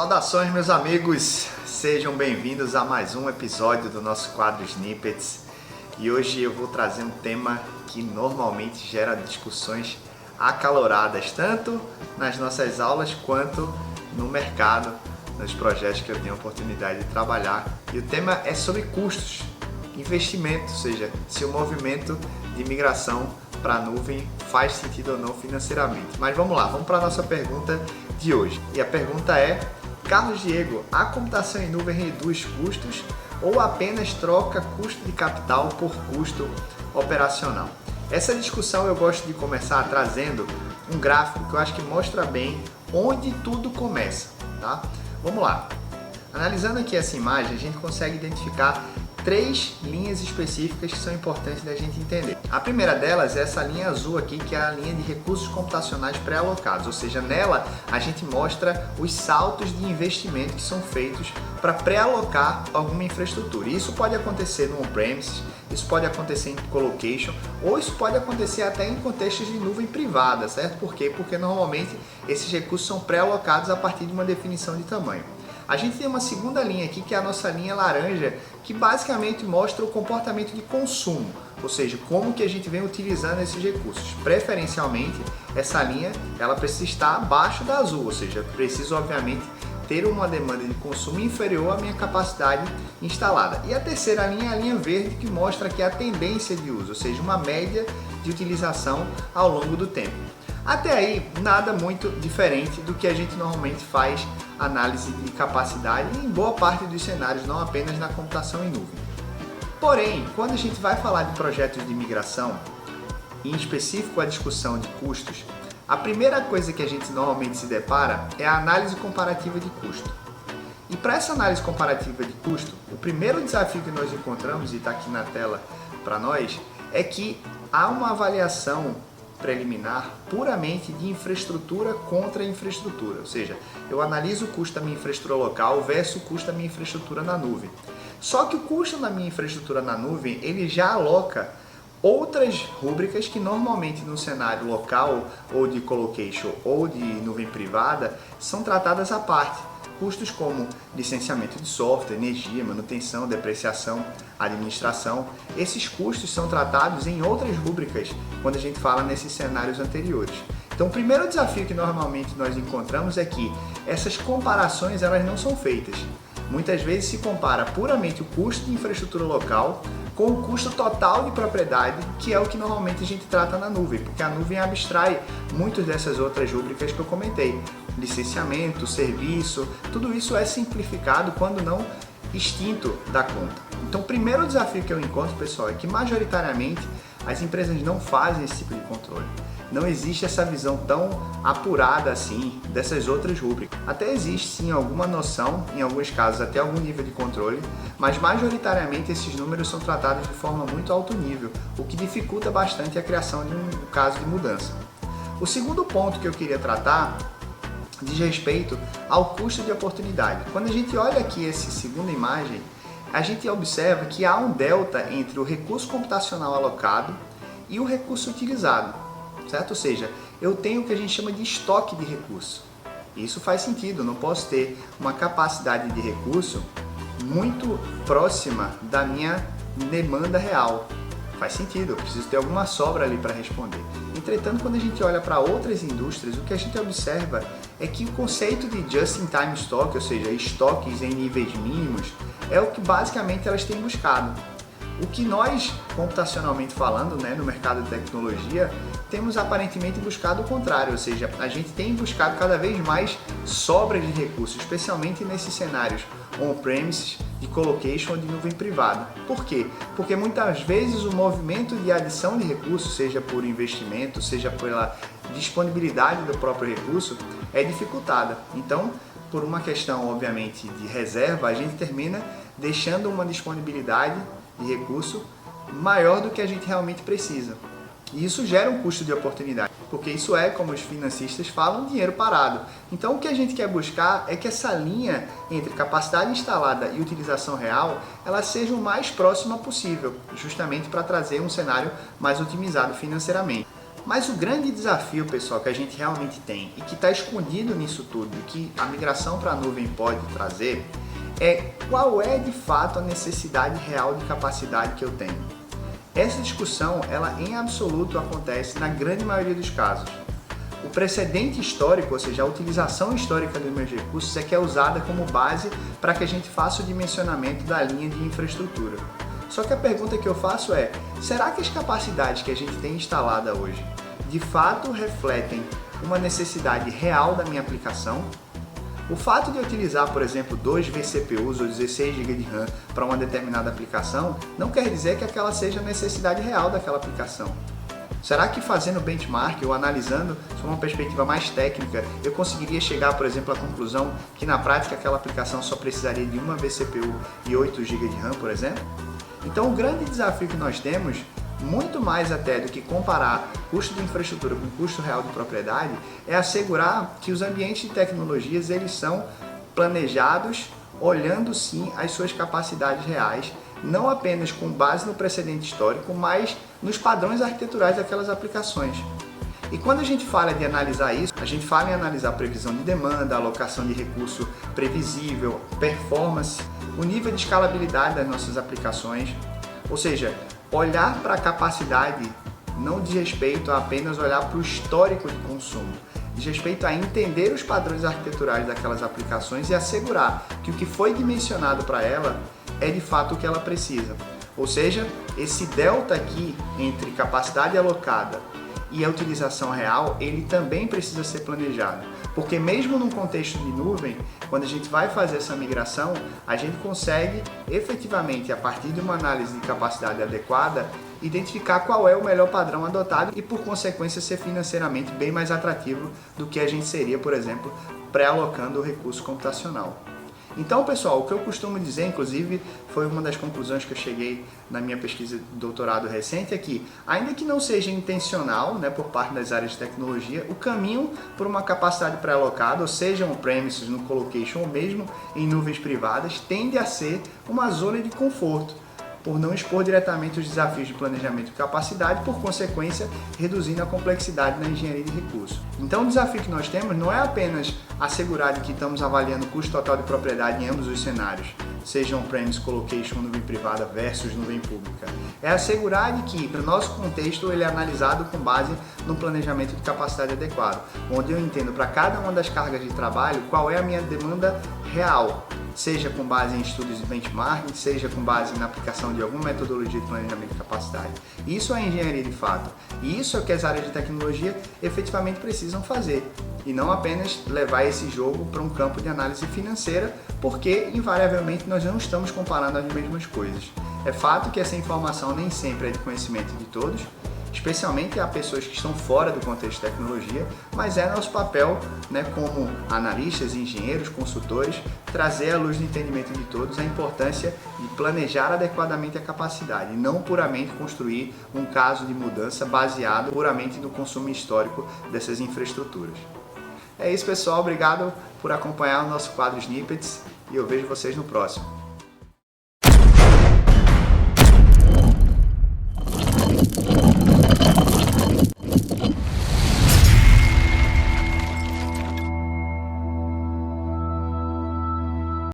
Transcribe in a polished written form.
Saudações, meus amigos! Sejam bem-vindos a mais um episódio do nosso quadro Snippets. E hoje eu vou trazer um tema que normalmente gera discussões acaloradas, tanto nas nossas aulas quanto no mercado, nos projetos que eu tenho a oportunidade de trabalhar. E o tema é sobre custos, investimento, ou seja, se o movimento de migração para a nuvem faz sentido ou não financeiramente. Mas vamos lá, vamos para a nossa pergunta de hoje. E a pergunta é: Carlos Diego, a computação em nuvem reduz custos ou apenas troca custo de capital por custo operacional? Essa discussão eu gosto de começar trazendo um gráfico que eu acho que mostra bem onde tudo começa, tá? Vamos lá. Analisando aqui essa imagem, a gente consegue identificar três linhas específicas que são importantes da gente entender. A primeira delas é essa linha azul aqui, que é a linha de recursos computacionais pré-alocados, ou seja, nela a gente mostra os saltos de investimento que são feitos para pré-alocar alguma infraestrutura. E isso pode acontecer no on-premises, isso pode acontecer em colocation, ou isso pode acontecer até em contextos de nuvem privada, certo? Por quê? Porque normalmente esses recursos são pré-alocados a partir de uma definição de tamanho. A gente tem uma segunda linha aqui, que é a nossa linha laranja, que basicamente mostra o comportamento de consumo, ou seja, como que a gente vem utilizando esses recursos. Preferencialmente, essa linha ela precisa estar abaixo da azul, ou seja, preciso obviamente ter uma demanda de consumo inferior à minha capacidade instalada. E a terceira linha é a linha verde, que mostra aqui a tendência de uso, ou seja, uma média de utilização ao longo do tempo. Até aí, nada muito diferente do que a gente normalmente faz análise de capacidade em boa parte dos cenários, não apenas na computação em nuvem. Porém, quando a gente vai falar de projetos de migração, em específico a discussão de custos, a primeira coisa que a gente normalmente se depara é a análise comparativa de custo. E para essa análise comparativa de custo, o primeiro desafio que nós encontramos, e está aqui na tela para nós, é que há uma avaliação preliminar puramente de infraestrutura contra infraestrutura, ou seja, eu analiso o custo da minha infraestrutura local versus o custo da minha infraestrutura na nuvem. Só que o custo da minha infraestrutura na nuvem, ele já aloca outras rúbricas que normalmente no cenário local ou de colocation ou de nuvem privada são tratadas à parte. Custos como licenciamento de software, energia, manutenção, depreciação, administração. Esses custos são tratados em outras rúbricas quando a gente fala nesses cenários anteriores. Então, o primeiro desafio que normalmente nós encontramos é que essas comparações elas não são feitas. Muitas vezes se compara puramente o custo de infraestrutura local com o custo total de propriedade, que é o que normalmente a gente trata na nuvem, porque a nuvem abstrai muitas dessas outras rúbricas que eu comentei. Licenciamento, serviço, tudo isso é simplificado, quando não extinto da conta. Então, o primeiro desafio que eu encontro, pessoal, é que majoritariamente as empresas não fazem esse tipo de controle. Não existe essa visão tão apurada assim dessas outras rúbricas. Até existe sim alguma noção, em alguns casos até algum nível de controle, mas majoritariamente esses números são tratados de forma muito alto nível, o que dificulta bastante a criação de um caso de mudança. O segundo ponto que eu queria tratar diz respeito ao custo de oportunidade. Quando a gente olha aqui essa segunda imagem, a gente observa que há um delta entre o recurso computacional alocado e o recurso utilizado, certo? Ou seja, eu tenho o que a gente chama de estoque de recurso. Isso faz sentido, eu não posso ter uma capacidade de recurso muito próxima da minha demanda real. Faz sentido, eu preciso ter alguma sobra ali para responder. Entretanto, quando a gente olha para outras indústrias, o que a gente observa é que o conceito de just-in-time stock, ou seja, estoques em níveis mínimos, é o que basicamente elas têm buscado. O que nós, computacionalmente falando, no mercado de tecnologia, temos aparentemente buscado o contrário, ou seja, a gente tem buscado cada vez mais sobras de recursos, especialmente nesses cenários on-premises, de colocation ou de nuvem privada. Por quê? Porque muitas vezes o movimento de adição de recursos, seja por investimento, seja pela disponibilidade do próprio recurso, é dificultada. Então, por uma questão, obviamente, de reserva, a gente termina deixando uma disponibilidade de recurso maior do que a gente realmente precisa. E isso gera um custo de oportunidade, porque isso é, como os financistas falam, dinheiro parado. Então, o que a gente quer buscar é que essa linha entre capacidade instalada e utilização real, ela seja o mais próxima possível, justamente para trazer um cenário mais otimizado financeiramente. Mas o grande desafio, pessoal, que a gente realmente tem e que está escondido nisso tudo, e que a migração para a nuvem pode trazer, é qual é de fato a necessidade real de capacidade que eu tenho. Essa discussão, ela em absoluto acontece na grande maioria dos casos. O precedente histórico, ou seja, a utilização histórica dos meus recursos é que é usada como base para que a gente faça o dimensionamento da linha de infraestrutura. Só que a pergunta que eu faço é, será que as capacidades que a gente tem instalada hoje de fato refletem uma necessidade real da minha aplicação? O fato de eu utilizar, por exemplo, 2 vCPUs ou 16 GB de RAM para uma determinada aplicação não quer dizer que aquela seja a necessidade real daquela aplicação. Será que fazendo benchmark ou analisando sob uma perspectiva mais técnica, eu conseguiria chegar, por exemplo, à conclusão que na prática aquela aplicação só precisaria de uma vCPU e 8 GB de RAM, por exemplo? Então o grande desafio que nós temos, muito mais até do que comparar custo de infraestrutura com custo real de propriedade, é assegurar que os ambientes de tecnologias eles são planejados olhando sim as suas capacidades reais, não apenas com base no precedente histórico, mas nos padrões arquiteturais daquelas aplicações. E quando a gente fala de analisar isso, a gente fala em analisar previsão de demanda, alocação de recurso previsível, performance, o nível de escalabilidade das nossas aplicações, ou seja, olhar para a capacidade não diz respeito a apenas olhar para o histórico de consumo, diz respeito a entender os padrões arquiteturais daquelas aplicações e assegurar que o que foi dimensionado para ela é de fato o que ela precisa. Ou seja, esse delta aqui entre capacidade alocada e a utilização real, ele também precisa ser planejado. Porque mesmo num contexto de nuvem, quando a gente vai fazer essa migração, a gente consegue efetivamente, a partir de uma análise de capacidade adequada, identificar qual é o melhor padrão adotado e, por consequência, ser financeiramente bem mais atrativo do que a gente seria, por exemplo, pré-alocando o recurso computacional. Então, pessoal, o que eu costumo dizer, inclusive, foi uma das conclusões que eu cheguei na minha pesquisa de doutorado recente, é que, ainda que não seja intencional, por parte das áreas de tecnologia, o caminho por uma capacidade pré-alocada, ou seja, on-premises, no colocation ou mesmo em nuvens privadas, tende a ser uma zona de conforto, por não expor diretamente os desafios de planejamento e capacidade, por consequência, reduzindo a complexidade na engenharia de recursos. Então, o desafio que nós temos não é apenas assegurar de que estamos avaliando o custo total de propriedade em ambos os cenários, seja on-premise, colocation, nuvem privada versus nuvem pública. É assegurar de que, no nosso contexto, ele é analisado com base num planejamento de capacidade adequado, onde eu entendo para cada uma das cargas de trabalho qual é a minha demanda real, seja com base em estudos de benchmarking, seja com base na aplicação de alguma metodologia de planejamento de capacidade. Isso é engenharia de fato. E isso é o que as áreas de tecnologia efetivamente precisam fazer. E não apenas levar esse jogo para um campo de análise financeira, porque invariavelmente nós não estamos comparando as mesmas coisas. É fato que essa informação nem sempre é de conhecimento de todos, especialmente a pessoas que estão fora do contexto de tecnologia, mas é nosso papel, como analistas, engenheiros, consultores, trazer à luz do entendimento de todos a importância de planejar adequadamente a capacidade e não puramente construir um caso de mudança baseado puramente no consumo histórico dessas infraestruturas. É isso, pessoal. Obrigado por acompanhar o nosso quadro Snippets e eu vejo vocês no próximo.